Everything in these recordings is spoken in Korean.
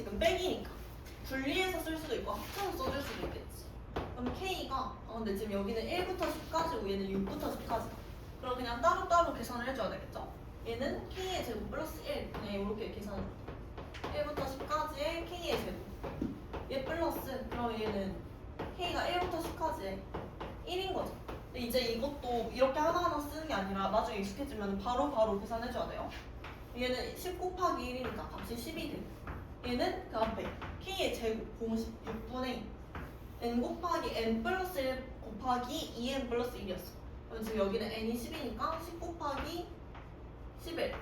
지금 빼기니까 분리해서 쓸 수도 있고 합쳐서 써줄 수도 있겠지. 그럼 K가 근데 지금 여기는 1부터 10까지고 얘는 6부터 10까지. 그럼 그냥 따로따로 계산을 해줘야 되겠죠? 얘는 K의 제곱 플러스 1 그냥 이렇게 계산 1부터 10까지의 K의 제곱 얘 플러스 그럼 얘는 K가 1부터 10까지의 1인 거죠. 근데 이제 이것도 이렇게 하나하나 쓰는 게 아니라 나중에 익숙해지면 바로바로 계산해줘야 돼요. 얘는 10 곱하기 1이니까 값이 10이 돼. 얘는 그 앞에 K의 제곱 공식 6분의 n 곱하기 n 플러스 1 곱하기 2n 플러스 1이었어. 그럼 지금 여기는 n이 10이니까 10 곱하기 11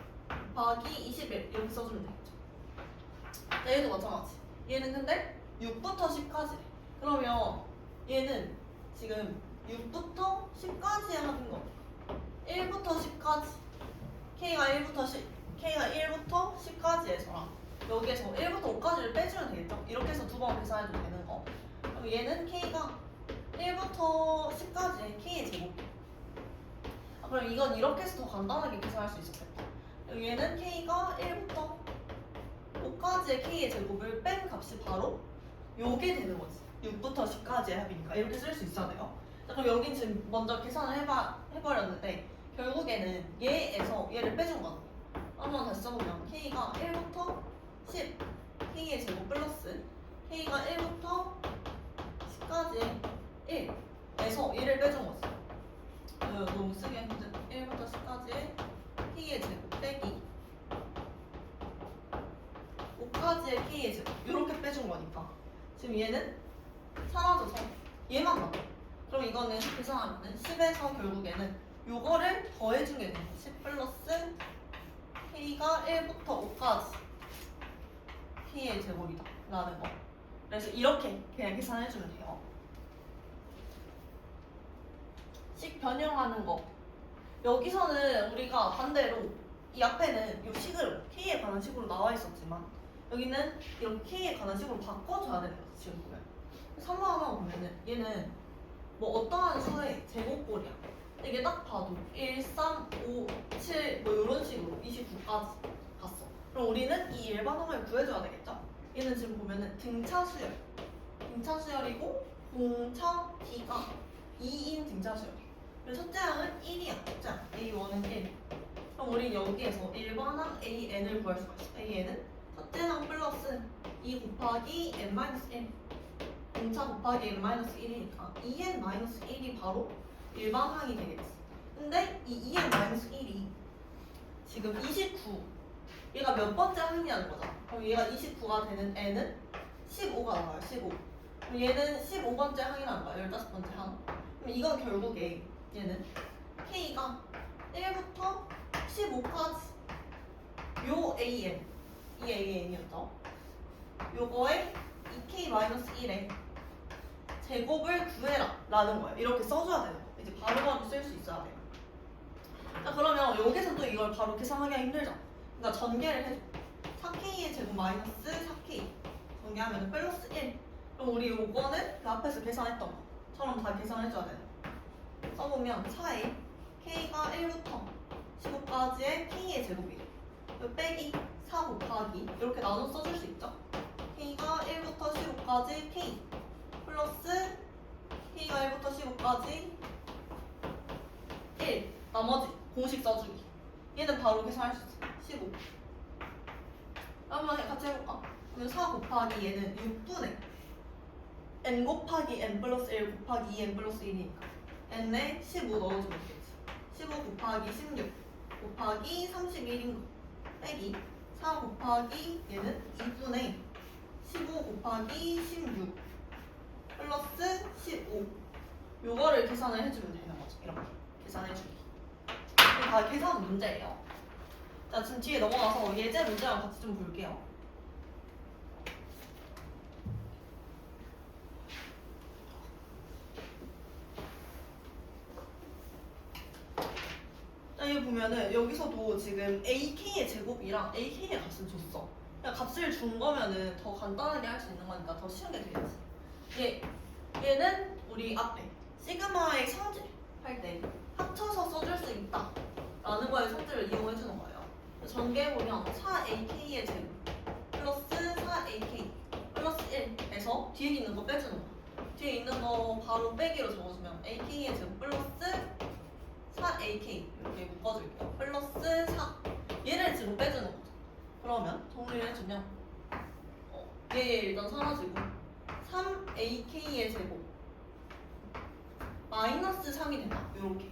곱하기 21 이렇게 써주면 되겠죠. 자, 얘도 마찬가지. 얘는 근데 6부터 10까지. 그러면 얘는 지금 6부터 10까지 하는 거. 1부터 10까지. K가 1부터 10까지에서랑 여기에서 1부터 5까지를 빼주면 되겠죠? 이렇게 해서 두 번 계산해도 되는 거. 그럼 얘는 K가 1부터 10까지의 K의 제곱. 그럼 이건 이렇게 해서 더 간단하게 계산할 수 있었겠다. 얘는 K가 1부터 5까지의 K의 제곱을 뺀 값이 바로 요게 되는 거지. 6부터 10까지의 합이니까 이렇게 쓸 수 있어야 돼요. 자, 그럼 여긴 지금 먼저 계산을 해버렸는데 결국에는 얘에서 얘를 빼준 거야. 한번 다시 써보면 K가 1부터 10 K의 제곱 플러스 K가 1부터 10까지의 1에서 얘를 빼준 거지. 너무 쓰기 힘든 1부터 10까지의 K의 제곱 빼기 5까지의 K의 제곱 이렇게 빼준 거니까 지금 얘는 사라져서 얘만 남아. 그럼 이거는 계산하면은 10에서 결국에는 요거를 더해준 게 돼요. 10 플러스 K가 1부터 5까지 K의 제곱이다 라는 거. 그래서 이렇게 그냥 계산해주면 돼요. 식 변형하는 거. 여기서는 우리가 반대로 이 앞에는 이 식으로 K에 관한 식으로 나와 있었지만 여기는 이렇게 K에 관한 식으로 바꿔줘야 되는 거지. 지금 보면 3번 하나 보면은 얘는 뭐 어떠한 수의 제곱꼴이야. 이게 딱 봐도 1, 3, 5, 7 뭐 이런 식으로 29까지 갔어. 그럼 우리는 이 일반항을 구해줘야 되겠죠? 얘는 지금 보면은 등차 수열이고 공차 D가 2인 등차 수열. 그래서 첫째 항은 1이야. 첫째 항 A1은 1. 그럼 우린 여기에서 일반항 AN을 구할 수가 있어. AN은 첫째 항 플러스 2 곱하기 n-1 공차 곱하기 n-1이니까 2n-1이 바로 일반항이 되겠지. 근데 이 2n-1이 지금 29 얘가 몇 번째 항이냐는 거잖아. 그럼 얘가 29가 되는 n은 15가 나와요. 15. 그럼 얘는 15번째 항이라는 거야. 15번째 항. 그럼 이건 결국에 얘는 K가 1부터 15까지 요 AN 이 AN이었죠. 요거에 2K-1의 제곱을 구해라 라는 거예요. 이렇게 써줘야 돼요. 이제 바로바로 쓸 수 있어야 돼요. 자, 그러면 여기서 또 이걸 바로 계산하기가 힘들죠. 그러니까 전개를 해줘. 4K의 제곱 마이너스 4K 전개하면 플러스 1. 그럼 우리 요거는 그 앞에서 계산했던 것처럼 다 계산해줘야 돼요. 써보면 4에 K가 1부터 15까지의 K의 제곱이래. 빼기 4 곱하기 이렇게 나눠 써줄 수 있죠. K가 1부터 15까지 K 플러스 K가 1부터 15까지 1 나머지 공식 써주기. 얘는 바로 계산할 수 있어. 15. 한번 같이 해볼까? 그러면 4 곱하기 얘는 6분의 n 곱하기 n 플러스 1 곱하기 2n 플러스 1이니까 n에 15 넣어주면 되겠지. 15 곱하기 16 곱하기 31인 거 빼기 4 곱하기 얘는 2분의 15 곱하기 16 플러스 15 요거를 계산을 해주면 되는 거죠. 이렇게 계산해주기. 다 계산 문제예요. 자, 지금 뒤에 넘어가서 예제 문제랑 같이 좀 볼게요. 자, 여기 보면은 여기서도 지금 AK의 제곱이랑 AK의 값을 줬어. 그냥 값을 준 거면은 더 간단하게 할 수 있는 거니까 더 쉬운 게 되겠지. 얘는 우리 앞에 시그마의 성질 할 때 합쳐서 써줄 수 있다 라는 거에 성질을 이용해 주는 거예요. 전개해보면 4AK의 제곱 플러스 4AK A에서 뒤에 있는 거 빼주는 거. 뒤에 있는 거 바로 빼기로 적어주면 AK의 제곱 플러스 4AK 이렇게 묶어줄게요. 플러스 4 얘를 지금 빼주는 거죠. 그러면 정리를 해주면 얘 일단 사라지고 3AK의 제곱 마이너스 3이 된다. 요렇게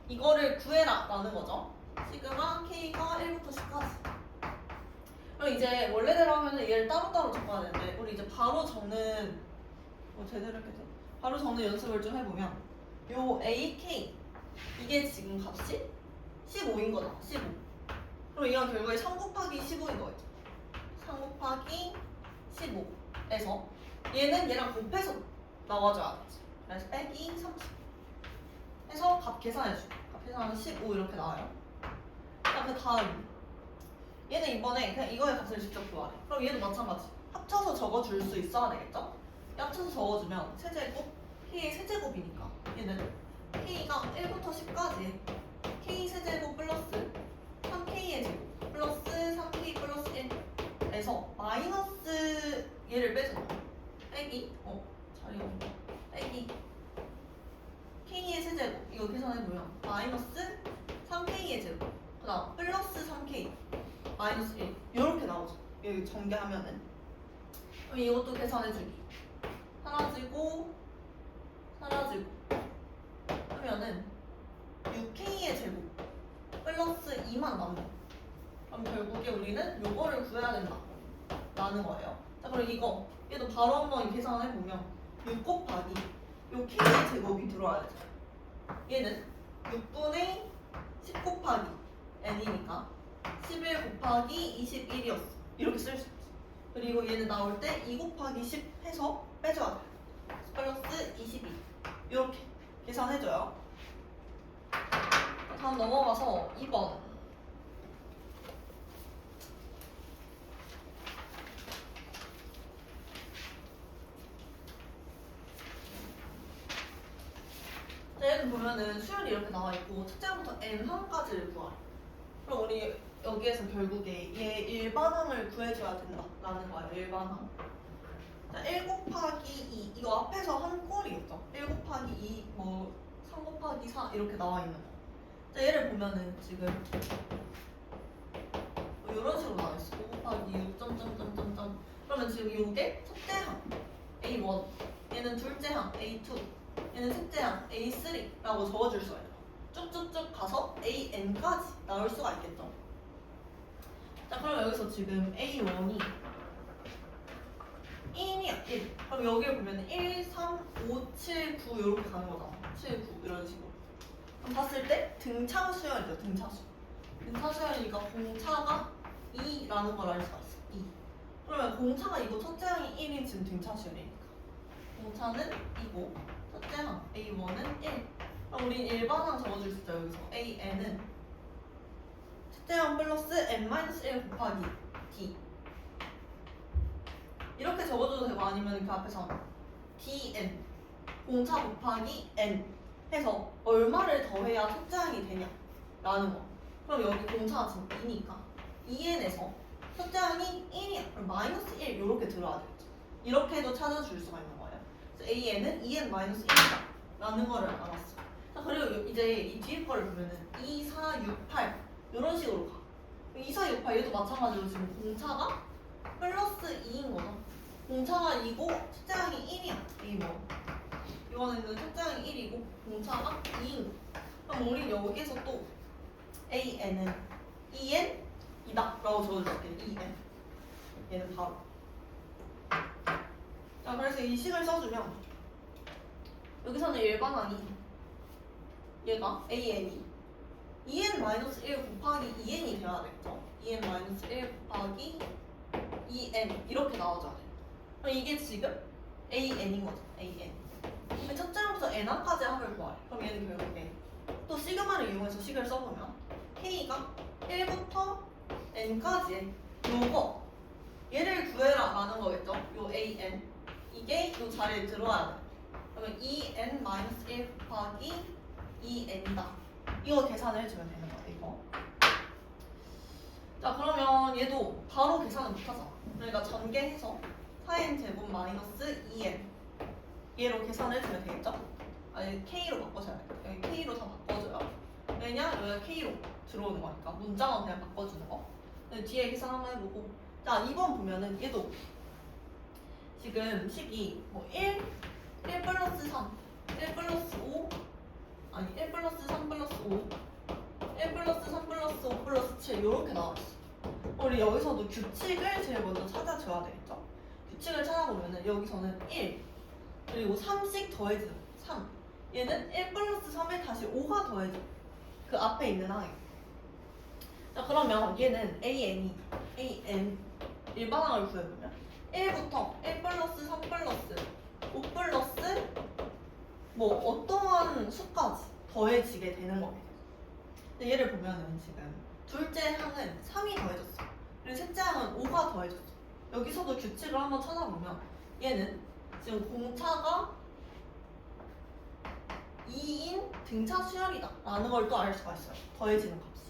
이거를 구해라 라는 거죠. 시그마 K가 1부터 10까지. 그럼 이제 원래대로 하면은 얘를 따로따로 적어야 되는데 우리 이제 바로 적는 제대로 이렇게 바로 적는 연습을 좀 해보면 요 AK 이게 지금 값이 15인 거잖아. 15. 그럼 이건 결국에 3 곱하기 15인 거겠죠. 3 곱하기 15에서 얘는 얘랑 곱해서 나와줘야겠지. 그래서 빼기 30 해서 값 계산해줘. 값 계산하면 15 이렇게 나와요. 자, 그 다음 얘는 이번에 그냥 이거의 값을 직접 구하래. 그럼 얘도 마찬가지. 합쳐서 적어줄 수 있어야 되겠죠? 합쳐서 적어주면 세제곱 K의 세제곱이니까 얘는 K가 1부터 10까지 K 세제곱 플러스 3K의 제곱 플러스 3K 플러스 1에서 마이너스 얘를 빼주는 거야. 빼기 자리 없는 거 빼기 K의 세제곱 이거 계산해보면 마이너스 3K의 제곱 그 다음 플러스 3K 마이너스 1 이렇게 나오죠. 여기 전개하면은 그럼 이것도 계산해주기 사라지고 하면은 6K의 제곱 플러스 2만 남는. 그럼 결국에 우리는 요거를 구해야 된다 라는 거예요. 자 그럼 이거 얘도 바로 한번 계산해보면 6 곱하기 요 K의 제곱이 들어와야 되죠. 얘는 6분의 10 곱하기 n이니까 11 곱하기 21이었어. 이렇게 쓸 수 있지. 그리고 얘는 나올 때 2 곱하기 10 해서 빼줘야 돼. 플러스 22 이렇게 계산해줘요. 다음 넘어가서 2번. 얘는 보면은 수열이 이렇게 나와있고 첫째부터 n1까지를 구하래. 그럼 우리 여기에서 결국에 얘 일반항을 구해줘야 된다라는 거예요. 일반항. 자, 1 곱하기 2 이거 앞에서 한 꼴이겠죠. 1 곱하기 2 3 곱하기 4 이렇게 나와 있는 거. 자, 얘를 보면은 지금 이런 식으로 나와 있어. 5 곱하기 6 점점점점점. 그러면 지금 이게 첫째 항 A1 얘는 둘째 항 A2 얘는 셋째 항 A3라고 적어줄 수가 있어요. 쭉쭉쭉 가서 AN까지 나올 수가 있겠죠. 자 그럼 여기서 지금 A1이 1이야 1. 그럼 여기를 보면 1, 3, 5, 7, 9 이렇게 가는 거잖아. 7, 9 이런 식으로. 그럼 봤을 때 등차 수열이죠. 등차 수열. 등차 수열이니까 공차가 2라는 걸 알 수가 있어. 2. 그러면 공차가 2고 첫째 항이 1인 지금 등차 수열이니까 공차는 2고 첫째 항 A1은 1. 그럼 우린 일반항 적어줄 수 있죠. 여기서 AN은 첫째 항 플러스 n-1 곱하기 D 이렇게 적어줘도 되고 아니면 그 앞에서 DN 공차 곱하기 N 해서 얼마를 더해야 첫째 항이 되냐 라는 거. 그럼 여기 공차가 지금 2니까 2N에서 첫째 항이 1이야. 그럼 마이너스 1 이렇게 들어야 되겠죠. 이렇게 해도 찾아줄 수가 있는 거예요. 그래서 AN은 2N-1이다 라는 거를 알았어. 자 그리고 이제 이 뒤에 거를 보면은 2, 4, 6, 8 이런 식으로 가. 2, 4, 6, 8 얘도 마찬가지로 지금 공차가 플러스 2인 거죠. 공차가 2고 첫째 항이 1이야. 이거는 첫째 항이 1이고 공차가 2인 거. 그럼 우리 여기서 또 AN은 2N 이다 라고 적어줄게. 2N 얘는 바로. 자 그래서 이 식을 써주면 여기서는 일반항이 얘가 AN이 2N-1 곱하기 2N이 돼야 되겠죠. 2N-1 곱하기 2N 이렇게 나와줘야 돼. 그럼 이게 지금 AN인 거죠. AN. 그럼 첫째 항부터 N항까지 합을 구하래. 그럼 얘는 결국에 또 시그마를 이용해서 식을 써보면 K가 1부터 N까지의 요거 얘를 구해라 라는 거겠죠. 요 AN 이게 요 자리에 들어와야 돼. 그러면 2N-1 곱하기 2N이다. 이거 계산을 해주면 되는 거야. 이거. 자 그러면 얘도 바로 계산을 못하잖아. 그러니까 전개해서 4n 제곱 마이너스 2n 얘로 계산을 해주면 되겠죠? 아니 k로 바꿔줘야 돼요. 여기 k로 다 바꿔줘요. 왜냐? 여기가 k로 들어오는 거니까 문장은 그냥 바꿔주는 거. 뒤에 계산 한번 해보고 자 2번 보면은 얘도 지금 식이 뭐 1 플러스 3 1 플러스 5 아니 1 플러스 3 플러스 5 1 플러스 3 플러스 5 플러스 7 이렇게 나와있어. 우리 여기서도 규칙을 제일 먼저 찾아줘야 되겠죠? 규칙을 찾아보면은 여기서는 1 그리고 3씩 더해지는 3 얘는 1 플러스 3에 다시 5가 더해져 그 앞에 있는 항에. 자 그러면 얘는 an 일반항을 구해보면 1부터 1 플러스 3 플러스 5 플러스 뭐 어떠한 수까지 더해지게 되는 거예요. 근데 얘를 보면은 지금 둘째 항은 3이 더해졌어. 그리고 셋째 항은 5가 더해졌어. 여기서도 규칙을 한번 찾아보면 얘는 지금 공차가 2인 등차 수열이다 라는 걸 또 알 수가 있어요. 더해지는 값이.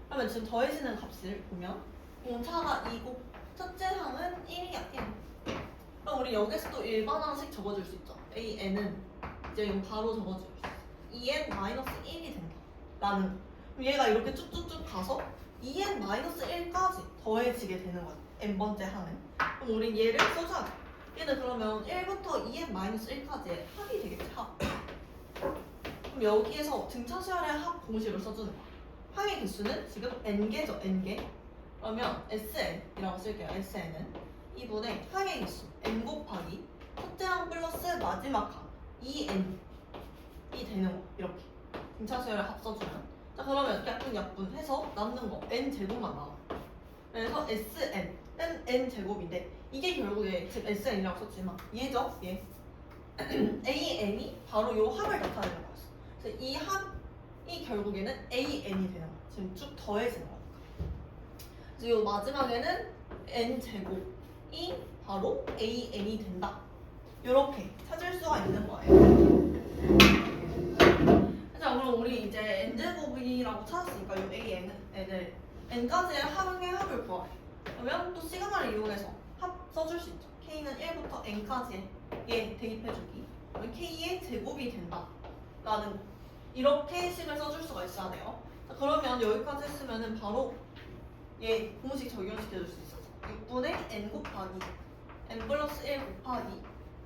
그러면 지금 더해지는 값을 보면 공차가 2고 첫째 항은 1이야 1. 그럼 우리 여기서 또 일반항식 적어줄 수 있죠. an은 이제 이거 바로 적어줄 수 있어. 2n-1이 된다 라는 거. 그럼 얘가 이렇게 쭉쭉쭉 가서 2n-1까지 더해지게 되는 거야. n번째 항은. 그럼 우린 얘를 써줘야 돼. 얘는 그러면 1부터 2n-1까지의 합이 되겠지 합. 그럼 여기에서 등차 수열의 합 공식을 써주는 거야. 항의 개수는 지금 n개죠 n개. 그러면 sn이라고 쓸게요. sn은 2분의 항의 개수 n 곱하기 첫째 항 플러스 마지막 항 2n이 되는 거. 이렇게 등차 수열의 합 써주면 자 그러면 약분 해서 남는 거 n 제곱만 나와. 그래서 sn은 n 제곱인데 이게 결국에 지금 sn이라고 썼지만 얘죠 얘 an이 바로 요 합을 나타내는 거였어. 그래서 이 합이 결국에는 an이 되는 거야. 지금 쭉 더해지는 거니까. 그래서 요 마지막에는 n 제곱이 바로 an이 된다. 요렇게 찾을 수가 있는 거예요. 자 그럼 우리 이제 n제곱이라고 찾았으니까 요 n을 n까지의 합의 합을 구하래. 그러면 또 시그마를 이용해서 합 써줄 수 있죠. k는 1부터 n까지의 얘 대입해주기. 그러면 k의 제곱이 된다 라는 이렇게 식을 써줄 수가 있어야 돼요. 자 그러면 여기까지 했으면은 바로 얘 공식 적용시켜줄 수 있어. 6분의 n 곱하기 n 플러스 1 곱하기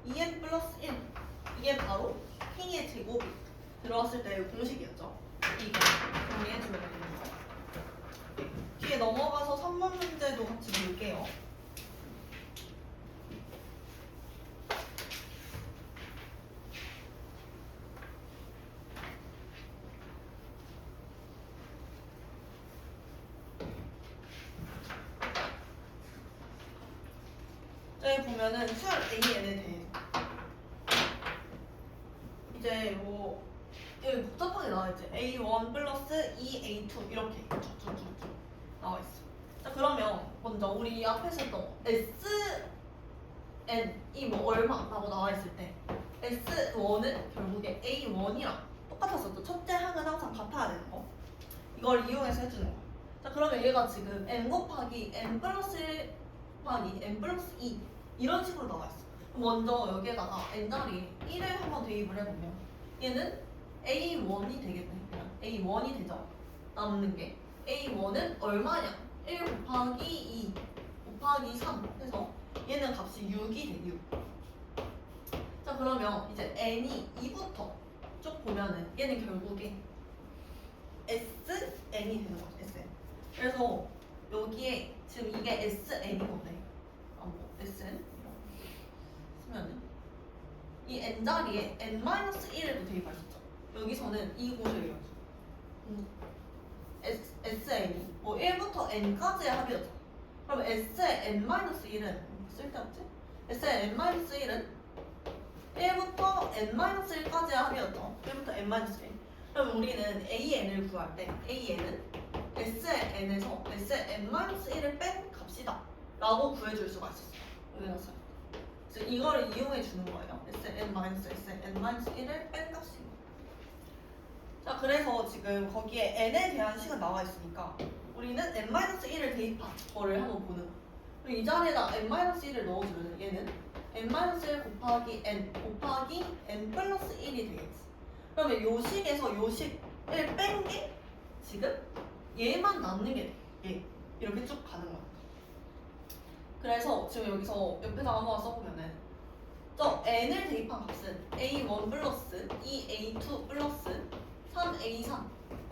2n 플러스 1 이게 바로 k의 제곱이 들어왔을 때의 공식이었죠. 이거 정리해주면 되는 거예요. 뒤에 넘어가서 3번 문제도 같이 볼게요. 여기 보면은 수열 AN에 대해서 이제 뭐 여기 복잡하게 나와있지. A1 플러스 2A2 이렇게 쭉쭉쭉쭉 나와있어. 자 그러면 먼저 우리 앞에서 했던 거 SN이 뭐 얼마라고 나와있을 때 S1은 결국에 A1이랑 똑같았었죠. 첫째 항은 항상 같아야 되는 거. 이걸 이용해서 해주는 거야. 자 그러면 얘가 지금 n 곱하기 n 플러스 1 곱하기 n 플러스 2 이런 식으로 나와있어. 먼저 여기에다가 n자리에 1을 한번 대입을 해보면 얘는 A1이 되겠네. 그냥 A1이 되죠. 남는 게 A1은 얼마냐? 1 곱하기 2 곱하기 3 해서 얘는 값이 6이 돼. 6. 자 그러면 이제 n이 2부터 쭉 보면은 얘는 결국에 SN이 되는 거죠. SN. 그래서 여기에 지금 이게 SN인 건데 SN 쓰면은 이 n자리에 n-1을 대입할 수 있죠. 여기서는 이 공식을 이용해서 SN이 뭐 1부터 n까지의 합이었죠. 그럼 S의 n-1은 쓸데없지? S의 n-1은 1부터 n-1까지의 합이었죠. 1부터 n-1. 그럼 우리는 AN을 구할 때 AN은 S의 n에서 S의 n-1을 뺀 값이다 라고 구해줄 수가 있었어요. 여기다 써요. 그래서 이거를 이용해 주는 거예요. S의 n-S의 n-1을 뺀 값입니다. 자 그래서 지금 거기에 n에 대한 식은 나와 있으니까 우리는 n-1을 대입한 거를 한번 보는 거예요. 그럼 이 자리에다 n-1을 넣어주면 얘는 n-1 곱하기 n 곱하기 n 플러스 1이 되겠지. 그러면 요 식에서 요 식을 뺀 게 지금 얘만 남는 게 돼. 얘. 이렇게 쭉 가는 거야. 그래서 지금 여기서 옆에다 한번 써보면은 저 n을 대입한 값은 a1 플러스 2a2 플러스 3a3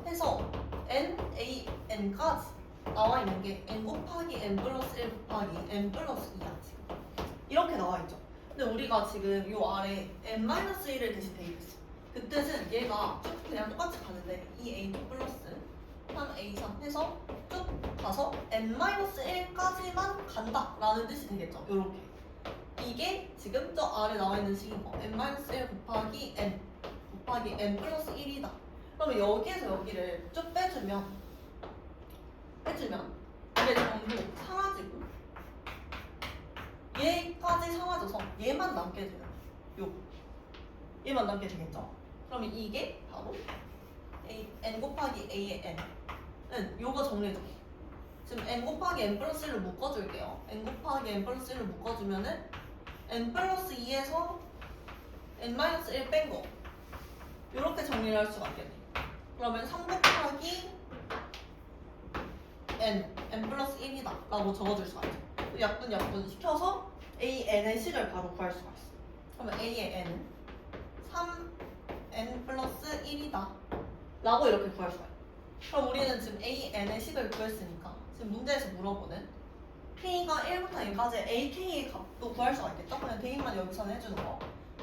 해서 nAn까지 나와 있는 게 n 곱하기 n 플러스 1 곱하기 n 플러스 2야 지금. 이렇게 나와 있죠. 근데 우리가 지금 요 아래 n-1을 대신 대입했어. 그 뜻은 얘가 쭉 그냥 똑같이 가는데 2a2 플러스 3a3 해서 쭉 가서 n-1까지만 간다 라는 뜻이 되겠죠. 요렇게. 이게 지금 저 아래 나와 있는 식인 거. n-1 곱하기 n 곱하기 n 플러스 1이다. 그러면 여기에서 여기를 쭉 빼주면 이게 전부 사라지고 얘까지 사라져서 얘만 남게 되는 요 얘만 남게 되겠죠. 그러면 이게 바로 n 곱하기 a의 n은 요거 정리해줘. 지금 n 곱하기 n 플러스 1을 묶어줄게요. n 곱하기 n 플러스 1을 묶어주면은 n 플러스 2에서 n 마이너스 1 뺀 거 요렇게 정리를 할 수가 있겠네. 그러면 3 곱하기 n 플러스 1이다 라고 적어줄 수가 있죠. 약분 시켜서 an의 식을 바로 구할 수가 있어. 그러면 a의 n은 3n 플러스 1이다 라고 이렇게 구할 수가 있어. 그럼 우리는 지금 an의 식을 구했으니까 지금 문제에서 물어보는 k가 1부터 n까지 ak의 값도 구할 수가 있겠죠? 그냥 대입만 여기서는 해주는 거.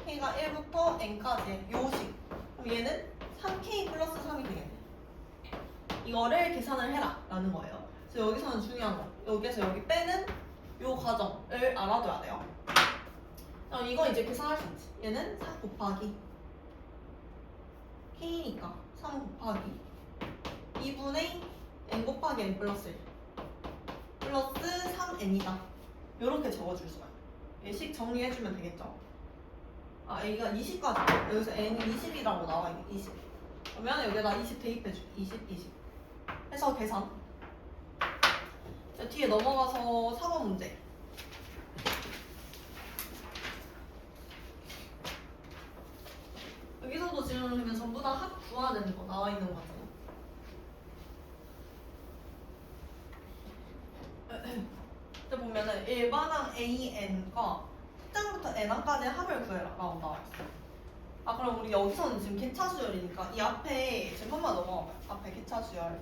k가 1부터 n까지의 요 식. 그럼 얘는 3k 플러스 3이 되겠네. 이거를 계산을 해라 라는 거예요. 그래서 여기서는 중요한 거. 여기에서 여기 빼는 요 과정을 알아둬야 돼요. 그럼 이거 이제 계산할 수 있지. 얘는 3 곱하기 k니까 3 곱하기 2분의 n 곱하기 n 플러스 1 플러스 3n이다. 요렇게 적어줄 수가 있어요. 얘식 정리해주면 되겠죠. 아, A가 20까지. 여기서 N이 20이라고 나와있네. 20. 그러면 여기다 20 대입해줄게. 20 해서 계산. 자, 뒤에 넘어가서 4번 문제. 여기서도 지금 그러면 전부 다 합 구해야 되는 거 나와 있는 거 같아요. 이제 보면은 일반항 AN과 특장부터 N항까지 합을 구해라 라고 나와있어. 아, 그럼 우리 여기서는 지금 개차 수열이니까 이 앞에 지금 한번 넘어가봐요. 앞에 개차 수열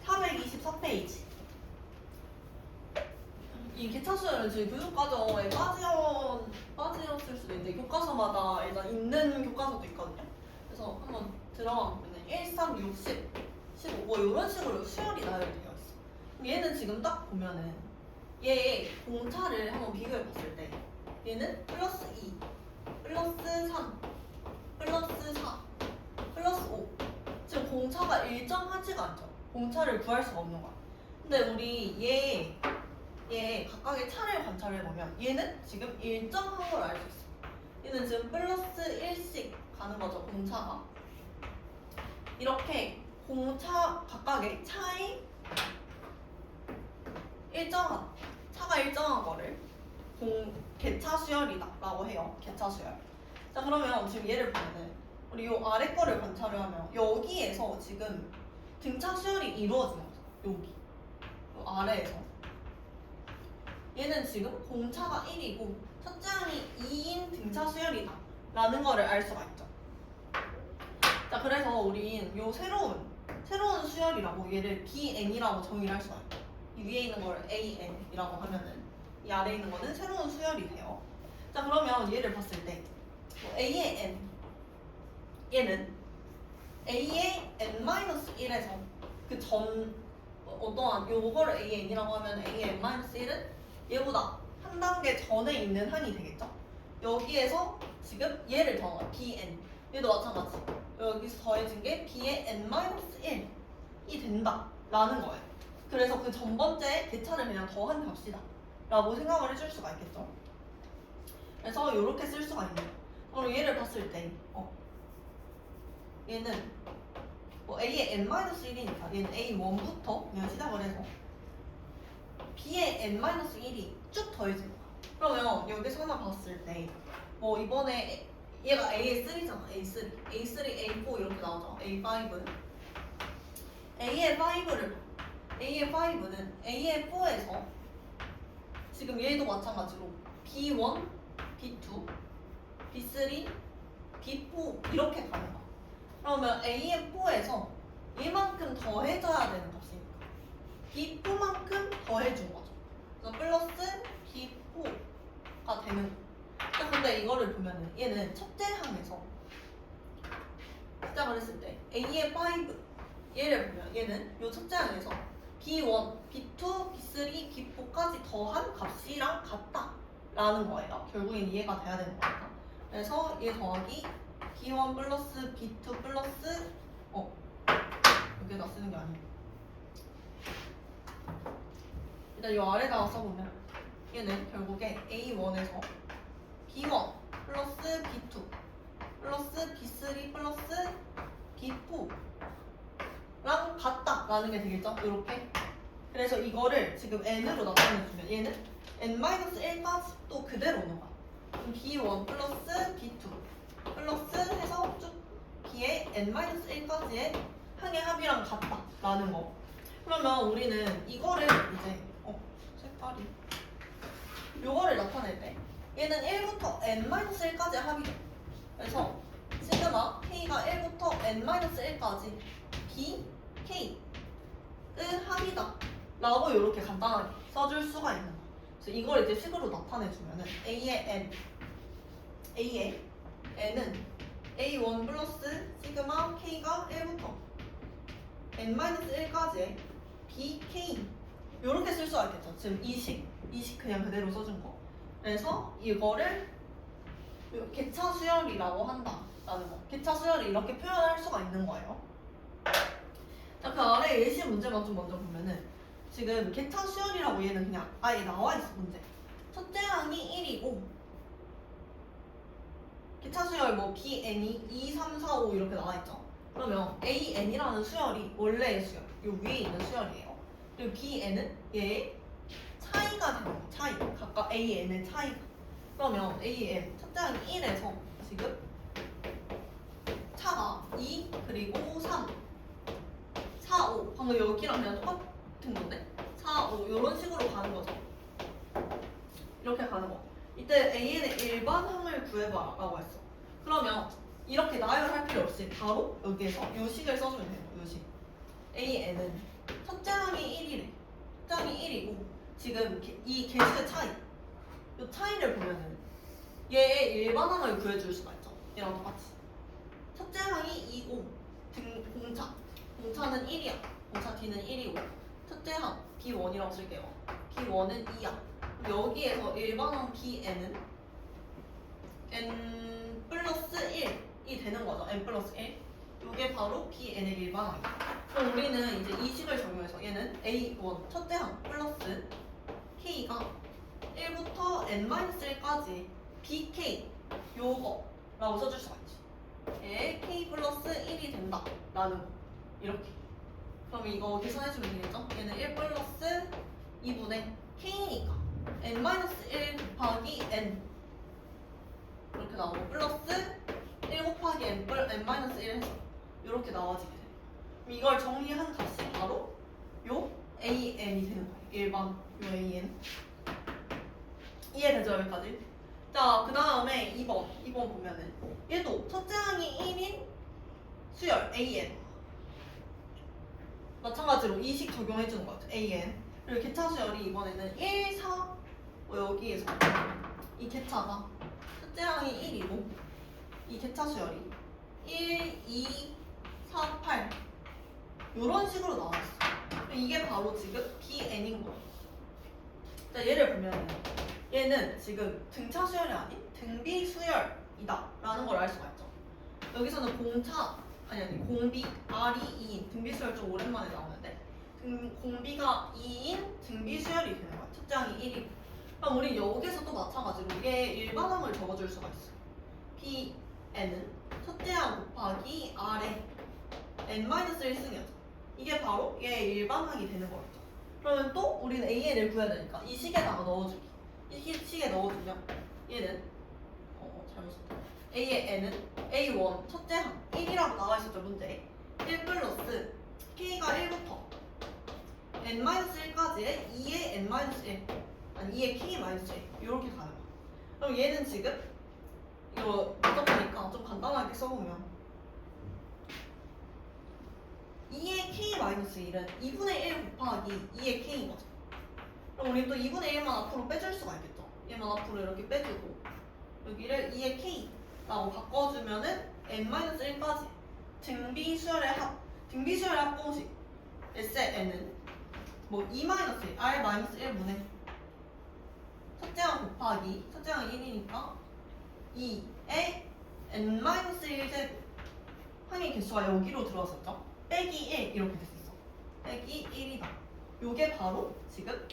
424페이지. 이 개차 수열은 지금 교육과정에 빠지었을 수도 있는데 교과서마다 일단 있는 교과서도 있거든요. 그래서 한번 들어가 보면 1, 3, 6, 10, 15 뭐 이런 식으로 수열이 나열되어 있어. 얘는 지금 딱 보면은 얘의 공차를 한번 비교해 봤을 때 얘는 플러스 2, 플러스 3, 플러스 4, 플러스 5. 지금 공차가 일정하지가 않죠. 공차를 구할 수가 없는 거야. 근데 우리 얘 각각의 차를 관찰해보면 얘는 지금 일정한 걸 알 수 있어. 얘는 지금 플러스 1씩 가는 거죠, 공차가. 이렇게 공차 각각의 차가 일정한 거를 개차 수열이다 라고 해요. 개차 수열. 자, 그러면 지금 얘를 보면은 우리 요 아래 거를 관찰을 하면 여기에서 지금 등차 수열이 이루어지는 거죠. 여기 요 아래에서 얘는 지금 공차가 1이고 첫째 항이 2인 등차 수열이다 라는 거를 알 수가 있죠. 자, 그래서 우린 요 새로운 수열이라고 얘를 BN이라고 정의를 할 수가 있죠. 이 위에 있는 걸 AN이라고 하면은 이 아래에 있는 거는 새로운 수열이 돼요. 자, 그러면 얘를 봤을 때 A의 N 얘는 A의 N-1에서 그 전 어떠한 요거를 A의 N이라고 하면 A의 N-1은 얘보다 한 단계 전에 있는 항이 되겠죠? 여기에서 지금 얘를 더한 거야. BN. 얘도 마찬가지. 여기서 더해진 게 B의 N-1이 된다 라는 거예요. 그래서 그 전 번째 개차를 그냥 더한 값이다 라고 생각을 해줄 수가 있겠죠. 그래서 이렇게 쓸 수가 있는 거예요. 그럼 얘를 봤을 때 얘는 A의 N-1이니까 얘는 A1부터 그냥 시작을 해서 B의 N-1이 쭉 더해진 거야. 그러면 여기서 하나 봤을 때 뭐 이번에 얘가 A3잖아. A3, A4 이렇게 나오죠. A5. A의 5는 A의 4에서 지금 얘도 마찬가지로 B1, B2, B3, B4 이렇게 가는 거야. 그러면 A의 4에서 얘만큼 더해져야 되는 값이니까 B4만큼 더해준 거죠. 그래서 플러스 B4가 되는 거. 근데 이거를 보면은 얘는 첫째 항에서 시작을 했을 때 A의 5 얘를 보면 얘는 요 첫째 항에서 B1, B2, B3, B4까지 더한 값이랑 같다라는 거예요. 결국엔 이해가 돼야 되는 거니까. 그래서 얘 더하기 B1 플러스 B2 플러스 여기다 쓰는 게 아니에요. 일단 이 아래다가 써보면 얘는 결국에 A1에서 B1 플러스 B2 플러스 B3 플러스 B4랑 같다라는 게 되겠죠? 이렇게. 그래서 이거를 지금 n으로 나타내주면 얘는 n-1까지 또 그대로 오는 거야. 그럼 B1 플러스 B2 플러스 해서 쭉 B의 n-1까지의 항의 합이랑 같다라는 거. 그러면 우리는 이거를 이제 색깔이 요거를 나타낼 때 얘는 1부터 n-1까지 합이죠. 그래서 시그마 K가 1부터 n-1까지 B, K의 합이다 라고 이렇게 간단하게 써줄 수가 있는 거야. 그래서 이걸 이제 식으로 나타내주면은 A의 N은 A1 플러스 시그마 K가 1부터 n-1까지의 BK 요렇게 쓸 수가 있겠죠. 지금 이 식 그냥 그대로 써준 거. 그래서 이거를 개차 수열이라고 한다라는 거. 개차 수열을 이렇게 표현할 수가 있는 거예요. 자, 그 아래 예시 문제만 좀 먼저 보면은 지금 개차 수열이라고 얘는 그냥 아예 나와 있어 문제. 첫째 항이 1이고 개차 수열 뭐 BN이 2, 3, 4, 5 이렇게 나와 있죠. 그러면 AN이라는 수열이 원래의 수열, 요 위에 있는 수열이에요. 그리고 BN은 얘의 차이가 되는 거예요. 차이. 각각 AN의 차이가. 그러면 AN 첫째 항이 1에서 지금 차가 2 그리고 3, 4, 5 방금 여기랑 그냥 똑같은 건데 4, 5 이런 식으로 가는 거죠. 이렇게 가는 거. 이때 AN의 일반항을 구해봐 라고 했어. 그러면 이렇게 나열할 필요 없이 바로 여기에서 요 식을 써주면 돼요. 요 식. AN은 첫째 항이 1이래. 첫째 항이 1이고 지금 이 개수의 차이 요 차이를 보면은 얘의 일반항을 구해줄 수가 있죠. 얘랑 똑같이. 첫째 항이 2고 공차는 1이야. 공차 D는 1이고 첫째 항 B1이라고 쓸게요. B1은 2야. 여기에서 일반항 BN은 N 플러스 1이 되는 거죠. N 플러스 1. 이게 바로 BN의 일반항이야. 그럼 우리는 이제 이 식을 적용해서 얘는 A1 첫째 항 플러스 K가 1부터 n-1까지 BK 요거라고 써줄 수가 있지. 얘 K 플러스 1이 된다 라는 거. 이렇게. 그럼 이거 계산해주면 되겠죠? 얘는 1 플러스 2분의 K니까 n-1 곱하기 n 이렇게 나오고 플러스 1 곱하기 n-1 해서 이렇게 나와지게 돼요. 그럼 이걸 정리한 값이 바로 요 AN이 되는 거예요. 일반 요 AN. 이해되죠 여기까지? 자, 그 다음에 2번 보면은 얘도 첫째 항이 1인 수열 AN 마찬가지로 이 식 적용해주는 것 같아요. AN 그리고 개차 수열이 이번에는 1, 4 여기에서 이 개차가 첫째 항이 1이고 이 개차 수열이 1, 2, 4, 8 이런 식으로 나와있어. 이게 바로 지금 BN인 거예요. 자, 얘를 보면은 얘는 지금 등차 수열이 아닌 등비 수열이다 라는 걸 알 수가 있죠. 여기서는 공비 R이 2인 등비 수열 좀 오랜만에 나오는데 공비가 2인 등비 수열이 되는 거야. 첫째 항이 1이고 그럼 우리 여기서 또 마찬가지로 얘 일반항을 적어줄 수가 있어. BN은 첫째 항 곱하기 R의 n-1승이었죠. 이게 바로 얘 일반항이 되는 거겠죠. 그러면 또 우리는 AN을 구해야 되니까 이 식에다가 넣어주기. 이 식에 넣어주면 얘는 잘못 썼다. A의 n은 A1 첫째 항 1이라고 나와 있었죠 문제에. 1 플러스 K가 1부터 n-1까지의 2의 n-1 아니 2의 K-1 이렇게 가는 거야. 그럼 얘는 지금 이거 문제니까 좀 간단하게 써보면 2의 K-1은 2분의 1 곱하기 2의 K인 거죠. 그럼 우리 또 2분의 1만 앞으로 빼줄 수가 있겠죠. 얘만 앞으로 이렇게 빼주고 여기를 2의 K라고 바꿔주면은 n-1까지 등비수열의 합공식 S의 n은 뭐 2-1, R-1분의 첫째 항 곱하기 첫째 항이 1이니까 2의 n-1제곱 항의 개수가 여기로 들어왔었죠. 빼기 1 이렇게 됐었어. 빼기 1이다. 요게 바로 지금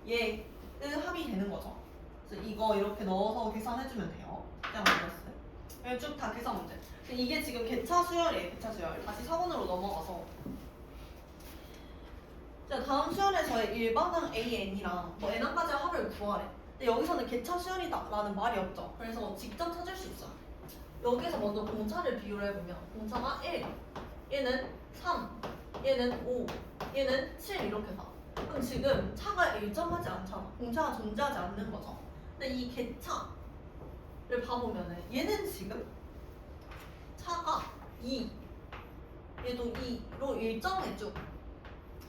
얘의 합이 되는 거죠. 그래서 이거 이렇게 넣어서 계산해주면 돼요. 그냥 마이너스. 쭉 다 계산 문제. 이게 지금 개차 수열이에요. 개차 수열. 다시 서문으로 넘어가서. 자, 다음 수열에서의 일반항 AN이랑 뭐 n항까지 합을 구하래. 근데 여기서는 개차 수열이다 라는 말이 없죠. 그래서 직접 찾을 수 있어요. 여기서 먼저 공차를 비교를 해보면 공차가 1, 얘는 3, 얘는 5, 얘는 7 이렇게 가. 그럼 지금 차가 일정하지 않잖아. 공차가 존재하지 않는 거죠. 근데 이 개차를 봐보면은 얘는 지금 차가 2, 얘도 2로 일정해져.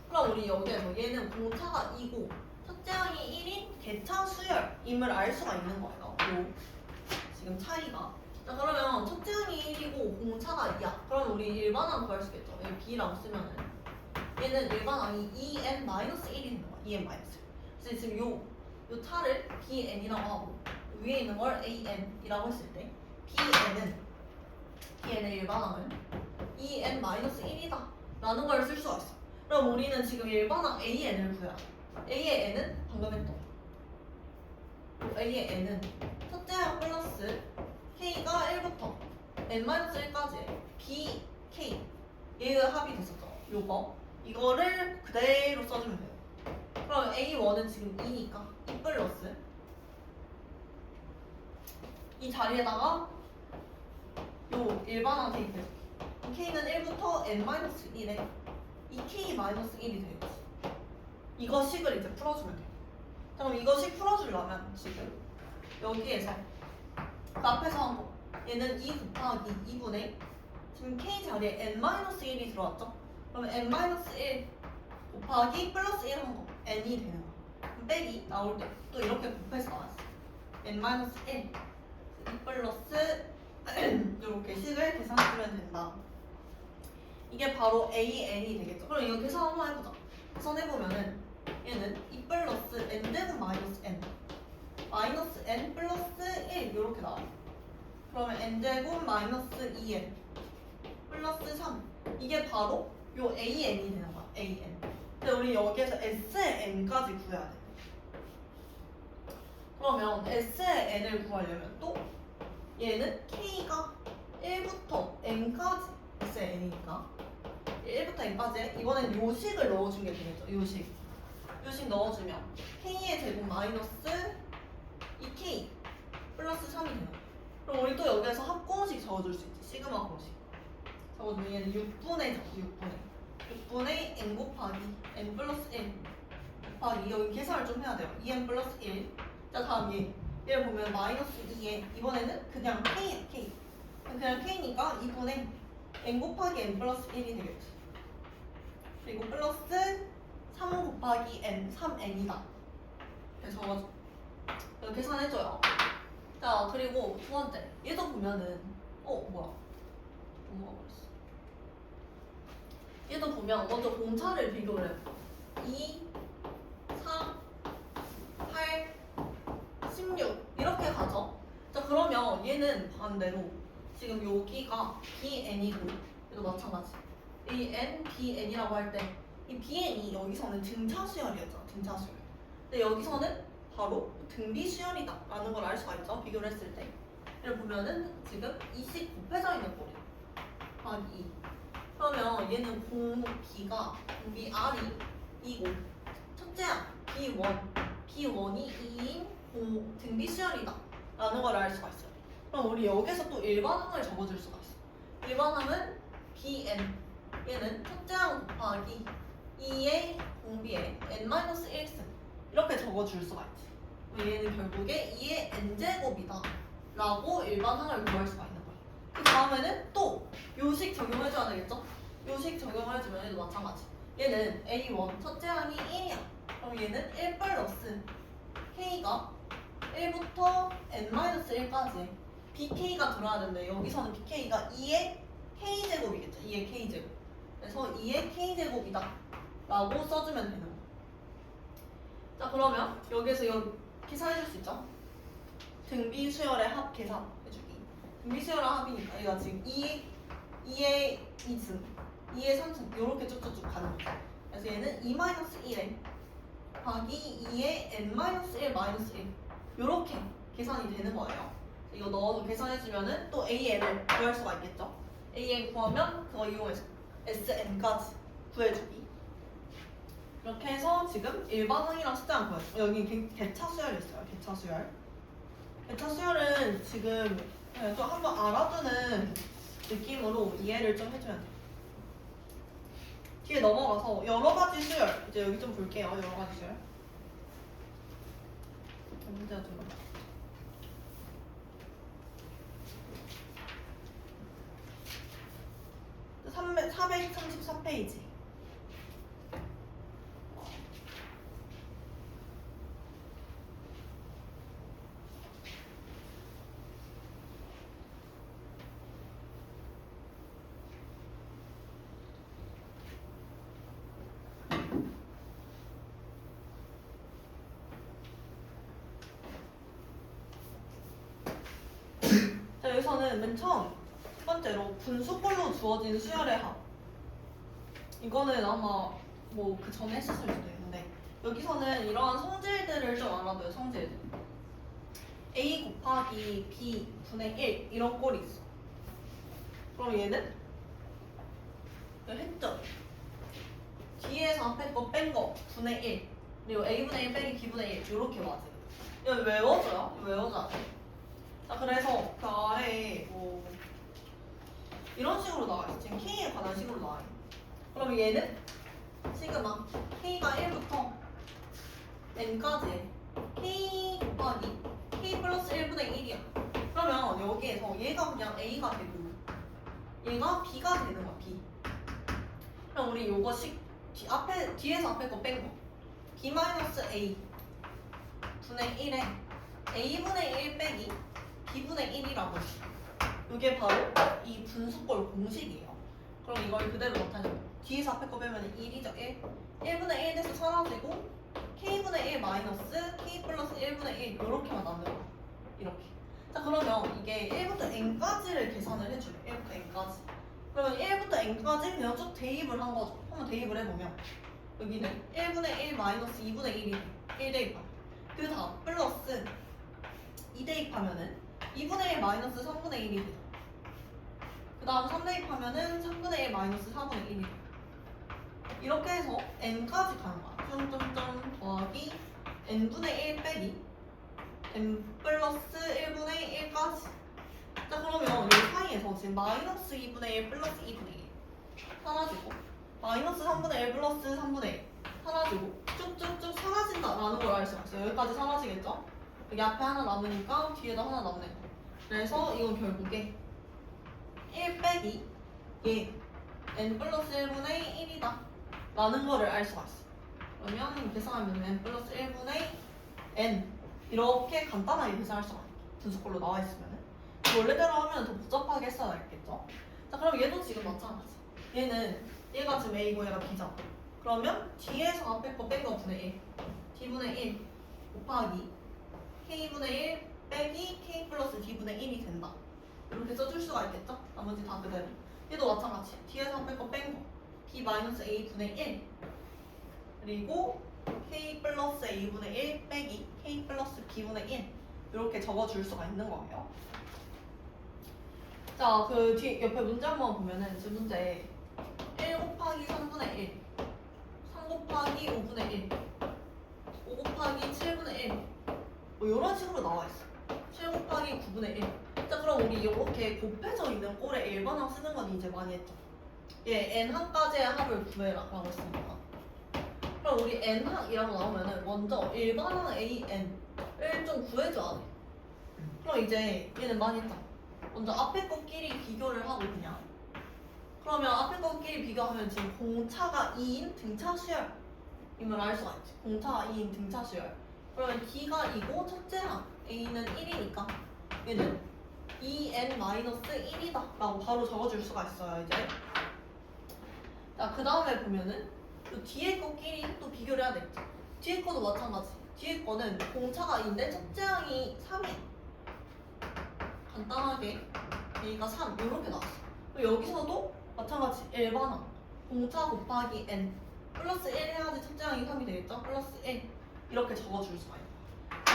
그럼 우리 여기에서 얘는 공차가 2고 첫째 항이 1인 개차 수열임을 알 수가 있는 거예요. 요 지금 차이가. 자, 그러면 첫째 항이 1이고 공차가 2야. 그럼 우리 일반항 구할 수 있겠죠. 여기 B랑 쓰면은 얘는 일반항이 2n-1이 되는 거야. 2n-. 그래서 지금 요 차를 BN이라고 하고 위에 있는 걸 AN이라고 했을 때 BN의 일반항은 2n-1이다 라는 걸 쓸 수가 있어. 그럼 우리는 지금 일반항 AN을 구해야 돼. A의 n은 방금 했던 A의 n은 첫째 항 플러스 K가 1부터 n-1까지 BK 얘의 합이 됐었죠. 이거를 그대로 써주면 돼요. 그럼 A1은 지금 2니까 2 플러스 이 자리에다가 요 일반항 대입해서 K는 1부터 n-1에 이 K-1이 되겠지. 이거 식을 이제 풀어주면 돼요. 자, 그럼 이거 식 풀어주려면 지금 여기에서 그 앞에서 한 거 얘는 2 곱하기 2분의 지금 K 자리에 n-1이 들어왔죠? 그러면 n-1 곱하기 플러스 1 한 거 n이 되는 거. 그럼 빼기 나올 때 또 이렇게 곱해서 나왔어. n-1 2 플러스 이렇게 식을 계산해주면 된다. 이게 바로 AN이 되겠죠. 그럼 이거 계산 한번 해보자. 계산해보면은 얘는 2 플러스 n제곱 마이너스 n 마이너스 n 플러스 1 이렇게 나와요. 그러면 n제곱 마이너스 2n 플러스 3 이게 바로 요 AN이 되는 거야. AN. 근데 우리 여기에서 S의 n까지 구해야 돼. 그러면 S의 n을 구하려면 또 얘는 K가 1부터 n까지 S의 n이니까 1부터 n까지 이번엔 요식을 넣어준 게 되겠죠. 요식 넣어주면 K의 제곱 마이너스 2K 플러스 3이 되는 거야. 그럼 우리 또 여기에서 합공식 적어줄 수 있지. 시그마 공식 적어주면 얘는 6분의 n 곱하기 n 플러스 1 곱하기 여기 계산을 좀 해야 돼요. 2n 플러스 1. 자, 다음 얘를 보면 마이너스 2에 이번에는 그냥 K 그냥 K니까 2분의 n 곱하기 n 플러스 1이 되겠지. 그리고 플러스 3 곱하기 n 3n이다. 그래서 적어줘. 이거 계산해줘요. 자, 그리고 두 번째 얘도 보면은 뭐야 넘어가 버렸어. 얘도 보면 먼저 공차를 비교를 해. 2, 4, 8, 16 이렇게 가죠. 자, 그러면 얘는 반대로 지금 여기가 BN이고 얘도 마찬가지. 이 N, BN이라고 할 때 이 BN이 여기서는 등차 수열이었잖아. 등차 수열. 근데 여기서는 바로 등비 수열이다 라는 걸 알 수가 있죠. 비교를 했을 때. 얘를 보면은 지금 이식 곱해져 있는 꼴이야. 곱하기 2. 그러면 얘는 공비 R이 2고 첫째 항 B1이 2인 수열이다 라는 걸 알 수가 있어요. 그럼 우리 여기서 또 일반항을 적어줄 수가 있어. 일반항은 bn, 얘는 첫째 항 곱하기 2의 공비의 n-1승 이렇게 적어줄 수가 있지. 그럼 얘는 결국에 2의 n제곱이다 라고 일반항을 구할 수가 있는 거야. 그 다음에는 또 요식 적용해줘야 되겠죠? 요식 적용을 해주면 얘도 마찬가지. 얘는 A1 첫째 항이 1이야. 그럼 얘는 1 플러스 K가 1부터 n-1까지 BK가 들어야 되는데 여기서는 BK가 2의 K제곱이겠죠. 2의 K제곱. 그래서 2의 K제곱이다 라고 써주면 되는 거야. 자 그러면 여기에서 계산해줄 수 있죠? 등비 수열의 합 계산해주기. 등비 수열의 합이니까 얘가 지금 2의 2승 2의 3승 이렇게 쭉쭉쭉 가는 거죠. 그래서 얘는 2-1에 곱하기 2의 n-1 이렇게 계산이 되는 거예요. 이거 넣어서 계산해주면은 또 AN을 구할 수가 있겠죠. AN 구하면 그거 이용해서 SN까지 구해주기. 이렇게 해서 지금 일반항이랑 숫자랑 구해줘. 여기 개차 수열이 있어요. 개차 수열. 개차 수열은 지금 그냥 좀 한번 알아두는 느낌으로 이해를 좀 해주면 돼요. 뒤에 넘어가서 여러 가지 수열 이제 여기 좀 볼게요. 여러 가지 수열. 문제가 좀 많아. 434페이지. 자, 여기서는 맨 처음 첫 번째로 분수꼴로 주어진 수열의 합. 이거는 아마 뭐 그 전에 했었을 수도 있는데 여기서는 이러한 성질들을 좀 알아둬요. 성질들. A 곱하기 B 분의 1 이런 꼴이 있어. 그럼 얘는 했죠. 뒤에서 앞에 거 뺀 거 분의 1 그리고 A분의 1 빼기 B분의 1 이렇게 맞아요. 이거 외워줘요. 외워줘야 돼. 자 그래서 그 아래에 뭐 이런 식으로 나와요. 지금 K에 관한 식으로 나와요. 그럼 얘는 시그마 K가 1부터 N까지 K 곱하기 K 플러스 1분의 1이야. 그러면 여기에서 얘가 그냥 A가 되고 얘가 B가 되는 거야. B. 그럼 우리 요거 뒤에서 앞에 거 뺀 거 B-A 분의 1에 A분의 1 빼기 B분의 1이라고 했어. 이게 바로 이 분수꼴 공식이에요. 그럼 이걸 그대로 나타내요. 뒤에서 앞에 거 빼면 1이죠. 1분의 1 돼서 사라지고 K분의 1 마이너스 K 플러스 1분의 1 이렇게만 남는 거야. 이렇게. 자 그러면 이게 1부터 n까지를 계산을 해줘요. 1부터 n까지. 그러면 1부터 n까지 그냥 쭉 대입을 한 거죠. 한번 대입을 해보면 여기는 1분의 1 마이너스 2분의 1이 1 대입하면 그 다음 플러스 2 대입하면은 2분의 1 마이너스 3분의 1이 돼요. 그 다음 3 대입하면은 3분의 1 마이너스 4분의 1이 돼요. 이렇게 해서 n까지 가는 거야. 점점점 더하기 n분의 1 빼기 n 플러스 1분의 1까지. 자 그러면 이 사이에서 지금 마이너스 2분의 1 플러스 2분의 1 사라지고 마이너스 3분의 1 플러스 3분의 1 사라지고 쭉쭉쭉 사라진다라는 걸 알 수가 있어요. 여기까지 사라지겠죠? 여기 앞에 하나 남으니까 뒤에도 하나 남네. 그래서 이건 결국에 1 빼기 얘 n 플러스 1분의 1이다 라는 거를 알 수가 있어. 그러면 계산하면 n 플러스 1분의 n 이렇게 간단하게 계산할 수가 있어. 분수꼴로 나와 있으면은 원래대로 하면 더 복잡하게 했어야 했겠죠. 자 그럼 얘도 지금 마찬가지. 얘가 지금 A고 얘가 B잖아. 그러면 뒤에서 앞에 거 뺀 거 분의 1 D분의 1 곱하기 K분의 1 빼기 K 플러스 D분의 1이 된다. 이렇게 써줄 수가 있겠죠? 나머지 다 그대로. 얘도 마찬가지. 뒤에서 앞에 거 뺀 거 B 마이너스 A분의 1 그리고 K 플러스 A분의 1 빼기 K 플러스 B분의 1 이렇게 적어줄 수가 있는 거예요. 자, 그 뒤 옆에 문제 한번 보면은 지금 문제 1 곱하기 3분의 1 3 곱하기 5분의 1 5 곱하기 7분의 1 뭐 이런 식으로 나와 있어. 7 곱하기 9분의 1. 자, 그럼 우리 이렇게 곱해져 있는 꼴에 일반항 쓰는 건 이제 많이 했죠. 얘 n 항까지의 합을 구해라 라고 했습니다. 그럼 우리 n 항이라고 나오면은 먼저 일반항 an을 좀 구해줘야 돼. 그럼 이제 얘는 많이 했잖아. 먼저 앞에 것끼리 비교를 하고 그냥. 그러면 앞에 것끼리 비교하면 지금 공차가 2인 등차 수열임을 알 수가 있지. 공차가 2인 등차 수열. 그러면 D가 2고 첫째 항 A는 1이니까 얘는 2n-1이다 라고 바로 적어줄 수가 있어요. 이제 자, 그 다음에 보면은 또 뒤에 거끼리 또 비교를 해야 되겠죠. 뒤에 거도 마찬가지. 뒤에 거는 공차가 2인데 첫째 항이 3이 간단하게 A가 3 이렇게 나왔어. 그리고 여기서도 마찬가지 일반항 공차 곱하기 n 플러스 1 해야지 첫째 항이 3이 되겠죠. 플러스 1 이렇게 적어줄 수가 있어요.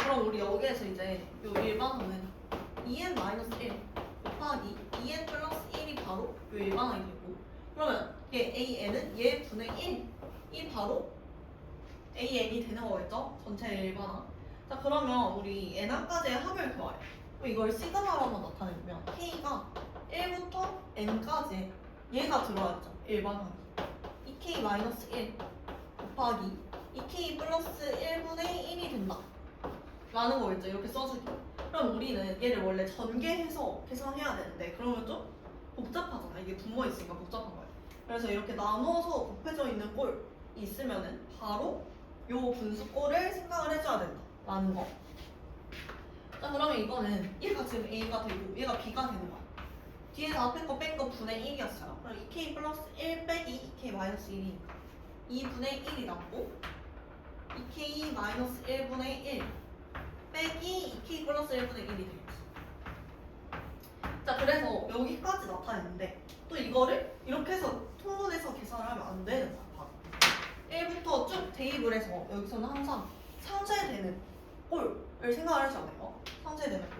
그럼 우리 여기에서 이제 요 일반항은 2n-1 곱하기 2n 플러스 1이 바로 요 일반항이 되고, 그러면 얘 an은 얘 분의 1이 바로 an이 되는 거겠죠? 전체 일반항. 자, 그러면 우리 n항까지의 합을 더해. 그럼 이걸 시그마로만 나타내면 k가 1부터 n까지 얘가 들어왔죠. 일반항이 2k-1 곱하기 2k 플러스 1분의 1이 된다 라는 거겠죠. 이렇게 써주기. 그럼 우리는 얘를 원래 전개해서 계산해야 되는데 그러면 좀 복잡하잖아. 이게 분모 있으니까 복잡한 거야. 그래서 이렇게 나눠서 곱해져 있는 꼴이 있으면은 바로 요 분수꼴을 생각을 해줘야 된다 라는 거. 자, 그러면 이거는 얘가 지금 A가 되고 얘가 B가 되는 거야. 뒤에서 앞에 거 뺀 거 분의 1이었어요. 그럼 2K 플러스 1 빼기 2K 마이너스 1이니까 2분의 1이 남고 2K 마이너스 1분의 1 빼기 2K 플러스 1분의 1이 되겠지. 자, 그래서 여기까지 나타냈는데 또 이거를 이렇게 해서 통분해서 계산을 하면 안 되는 거야. 바로 1부터 쭉 대입을 해서 여기서는 항상 상쇄되는 꼴을 생각을 해줘야 돼요. 상쇄되는 꼴.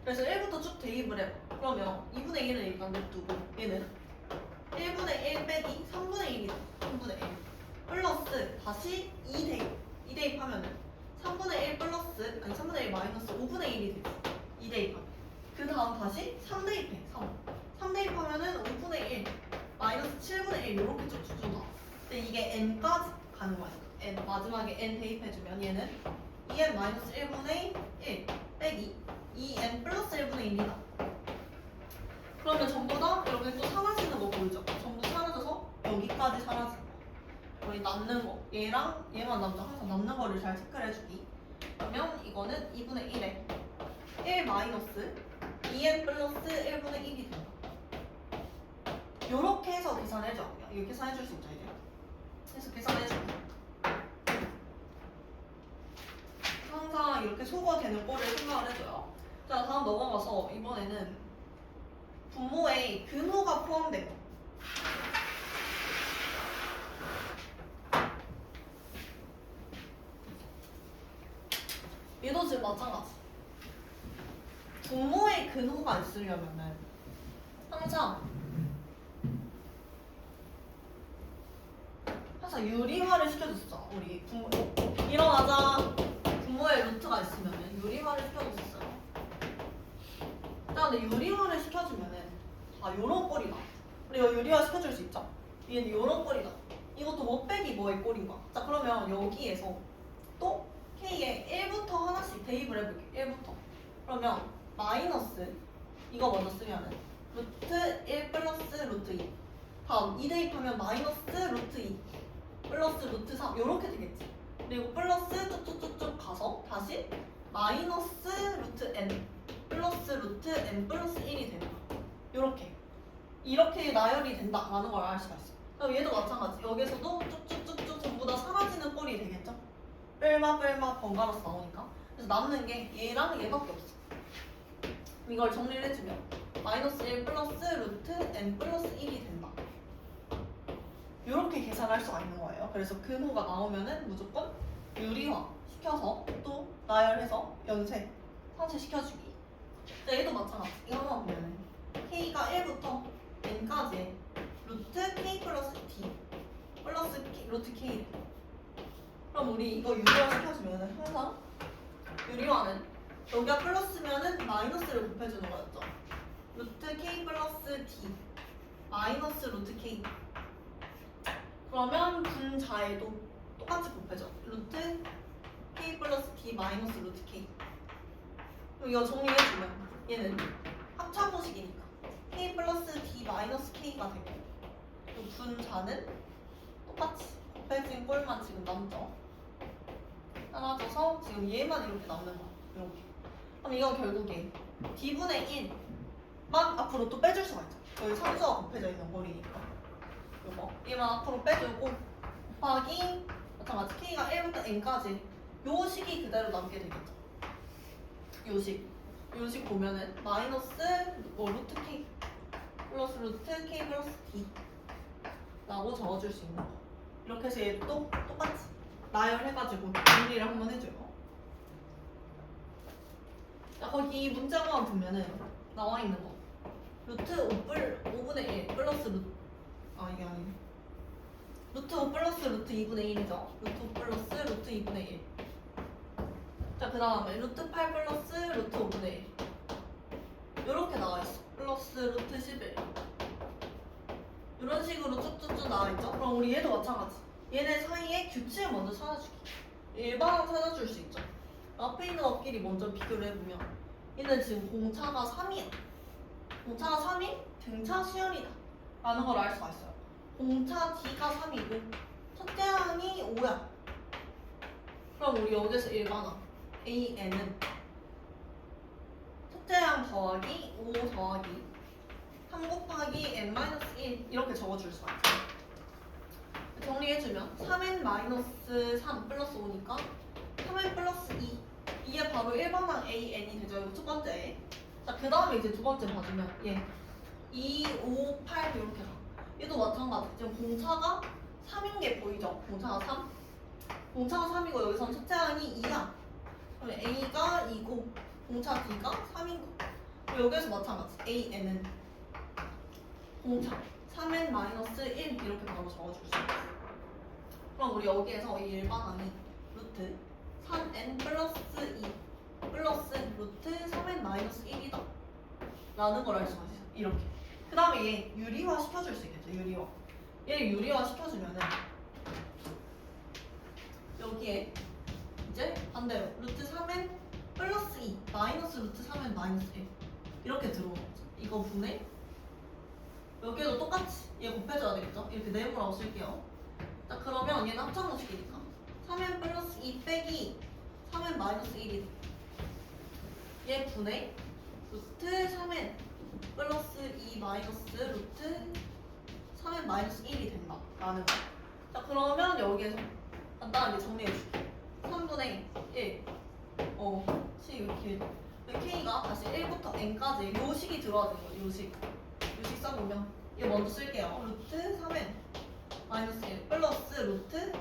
그래서 1부터 쭉 대입을 해요. 그러면 2분의 1을 일단 냅두고 얘는 1분의 1 빼기 3분의 1이 돼. 3분의 1 플러스 다시 2대입. 2대입 하면은 3분의 1 플러스 아니 3분의 1 마이너스 5분의 1이 되죠. 2대입하면 그 다음 다시 3대입해. 3대입하면은 5분의 1 마이너스 7분의 1 이렇게 쭉 나와. 근데 이게 n까지 가는 거니까 n 마지막에 n 대입해주면 얘는 2n 마이너스 1분의 1 빼기 2n 플러스 1분의 1이다. 그러면 전부 다 이렇게 또 사라지는 거 보이죠? 전부 사라져서 여기까지 사라지는 거. 거의 남는 거. 얘랑 얘만 남죠. 항상 남는 거를 잘 체크를 해주기. 그러면 이거는 2분의 1에 1 마이너스 2n 플러스 1분의 1이 된다. 요렇게 해서 계산해줘. 이거 계산해줄 수 있죠, 이제. 그래서 계산해줄게. 항상 이렇게 소거되는 꼴을 생각을 해줘요. 자, 다음 넘어가서 이번에는 분모에 근호가 포함된 거. 얘도 지금 마찬가지. 분모에 근호가 있으려면은 항상 유리화를 시켜줬어. 우리 분모 일어나자. 분모에 루트가 있으면은 유리화를 시켜줬었어요. 자, 근데 유리화를 시켜주면은 요런 꼴이다. 우리가 유리화 시켜줄 수 있죠? 얘는 요런 꼴이다. 이것도 뭐 빼기 뭐의 꼴인 거야. 자, 그러면 여기에서 또 K에 1부터 하나씩 대입을 해볼게. 1부터. 그러면 마이너스 이거 먼저 쓰면은 루트 1 플러스 루트 2. 다음 2 대입하면 마이너스 루트 2 플러스 루트 3 요렇게 되겠지. 그리고 플러스 쭉쭉쭉쭉 가서 다시 마이너스 루트 n 플러스 루트 n 플러스 1이 되는 거야. 요렇게. 이렇게 나열이 된다라는 걸 알 수가 있어. 그럼 얘도 마찬가지. 여기서도 쭉쭉쭉쭉 전부 다 사라지는 꼴이 되겠죠? 뺄마 번갈아서 나오니까. 그래서 남는 게 얘랑 얘밖에 없어. 이걸 정리를 해주면 마이너스 1 플러스 루트 n 플러스 1이 된다. 이렇게 계산할 수가 있는 거예요. 그래서 근호가 나오면은 무조건 유리화 시켜서 또 나열해서 연쇄 상쇄시켜주기. 얘도 마찬가지. 이거만 보면은 k가 1부터 n까지 루트 k 플러스 t 플러스 루트 k. 그럼 우리 이거 유리화 시켜주면은 항상 유리화는 여기가 플러스면은 마이너스를 곱해주는 거였죠. 루트 k 플러스 d 마이너스 루트 k. 그러면 분자에도 똑같이 곱해줘. 루트 k 플러스 d 마이너스 루트 k. 그럼 이거 정리해주면 얘는 합차고식이니까 k 플러스 d 마이너스 k가 되고 또 분자는 똑같이 곱해진 꼴만 지금 남죠. 사라져서 지금 얘만 이렇게 남는 거야. 이렇게. 그럼 이건 결국에 d분의 1만 앞으로 또 빼줄 수가 있죠. 여기 상수가 곱해져 있는 꼴이니까. 요거 얘만 앞으로 빼주고 곱하기 마찬가지 k가 1부터 n까지 요 식이 그대로 남게 되겠죠. 요식 보면은 마이너스 루트 k 플러스 루트 k 플러스 d 라고 적어줄 수 있는 거. 이렇게 해서 얘도 똑같이 나열해가지고 정리를 한번 해줘요. 자, 거기 문자만 보면은 나와 있는 거. 루트 5분의 1 플러스 이게 아니네. 루트 5 플러스 루트 2분의 1이죠. 루트 5 플러스 루트 2분의 1. 자, 그 다음에 루트 8 플러스 루트 5분의 1. 요렇게 나와 있어. 플러스 루트 11. 이런 식으로 쭉쭉쭉 나와 있죠. 그럼 우리 얘도 마찬가지. 얘네 사이에 규칙을 먼저 찾아주기. 일반항 찾아줄 수 있죠. 앞에 있는 것끼리 먼저 비교를 해보면 얘는 지금 공차가 3이야. 공차가 3이 등차 수열이다 라는 걸 알 수가 있어요. 공차 D가 3이고 첫째 항이 5야. 그럼 우리 여기서 일반항 AN은 첫째 항 더하기 5 더하기 3 곱하기 n-1 이렇게 적어줄 수가 있어요. 정리해주면 3n-3 플러스 5니까 3n 플러스 2 이게 바로 일반항 AN이 되죠. 이거 첫 번째. 자, 그 다음에 이제 두 번째 봐주면 얘 2, 5, 8 이렇게 가. 얘도 마찬가지. 지금 공차가 3인 게 보이죠? 공차가 3. 공차가 3이고 여기선 첫째 항이 2야. 그럼 A가 2고 공차 D가 3인 거. 그럼 여기에서 마찬가지. AN은 공차 3n-1 이렇게 바로 적어줄 수 있어. 그럼 우리 여기에서 이 일반항이 루트 3n 플러스 2 플러스 루트 3n-1이다 라는 걸 알 수가 있어요. 이렇게. 그 다음에 얘 유리화 시켜줄 수 있겠죠. 유리화. 얘를 유리화 시켜주면은 여기에 이제 반대로 루트 3n 플러스 2 마이너스 루트 3n-1 이렇게 들어오는 거죠. 이거 분의 여기에도 똑같이 얘 곱해줘야 되겠죠? 이렇게 네모라고 쓸게요. 자, 그러면 얘는 합창공식이니까 3n 플러스 2 빼기 3n 마이너스 1이 얘 분의 루트 3n 플러스 2 마이너스 루트 3n 마이너스 1이 된다 라는 거. 자, 그러면 여기에서 간단하게 정리해줄게. 3분의 1 식 이렇게 k가 다시 1부터 n까지 요 식이 들어야 되는 거예요. 요식 써보면 이거 먼저 쓸게요. 루트 3n 마이너스 1 플러스 루트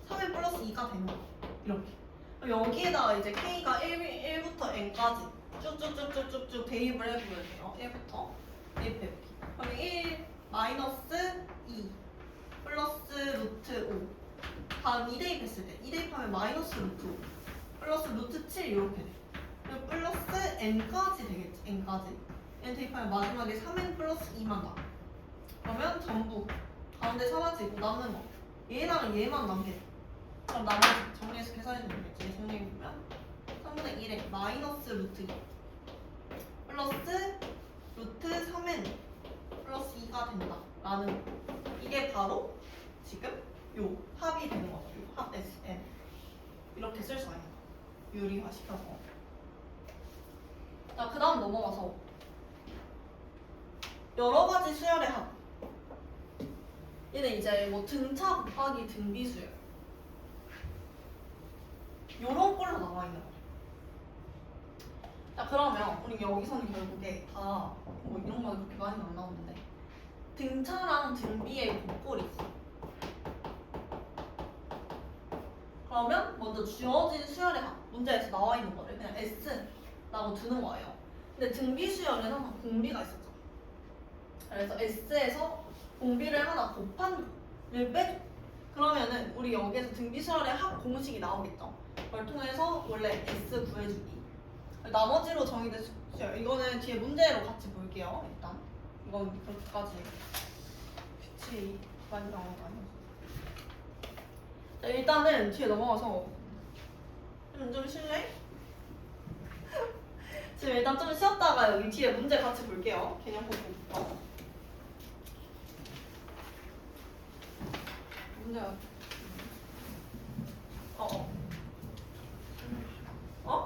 3n 플러스 2가 되는 거예요. 이렇게. 그럼 여기에다가 이제 k가 1부터 n까지 쭉쭉쭉쭉쭉 대입을 해보면 돼요. 1부터 대입해볼게. 그럼 1 마이너스 2 플러스 루트 5 다음 2 대입했을 때 2 대입하면 마이너스 루트 5 플러스 루트 7 이렇게 돼. 그리고 플러스 n까지 되겠지. n까지 n 대입하면 마지막에 3n 플러스 2만 나. 그러면 전부 가운데 사라지고 남는 거 얘랑 얘만 남게 돼. 그럼 나머지 정리해서 계산해주면 되겠지. 정리해보면 3분의 1에 마이너스 루트 2 플러스 루트 3n 플러스 2가 된다 라는 거. 이게 바로 지금 요 합이 되는 거죠. 요 합 SN 이렇게 쓸 수가 있는 거. 유리화 시켜서. 자, 그 다음 넘어가서 여러 가지 수열의 합. 얘는 이제 뭐 등차 곱하기 등비 수열 요런 꼴로 나와 있는 거죠. 자, 그러면 우리 여기서는 결국에 다 뭐 이런 거 그렇게 많이 안 나오는데 등차랑 등비의 곱꼴이 있어. 그러면 먼저 주어진 수열의 합 문제에서 나와 있는 거를 그냥 S라고 두는 거예요. 근데 등비 수열은 항상 공비가 있었죠. 그래서 S에서 공비를 하나 곱한 를 빼줘. 그러면은 우리 여기에서 등비 수열의 합 공식이 나오겠죠. 그걸 통해서 원래 S 구해주기. 나머지로 정의된 수열. 이거는 뒤에 문제로 같이 볼게요. 일단 이건 그렇게까지 규칙이 많이 나온 거 아니어서. 자, 일단은 뒤에 넘어가서 좀 쉴래? 지금 일단 좀 쉬었다가 여기 뒤에 문제 같이 볼게요. 개념 보고. 문제가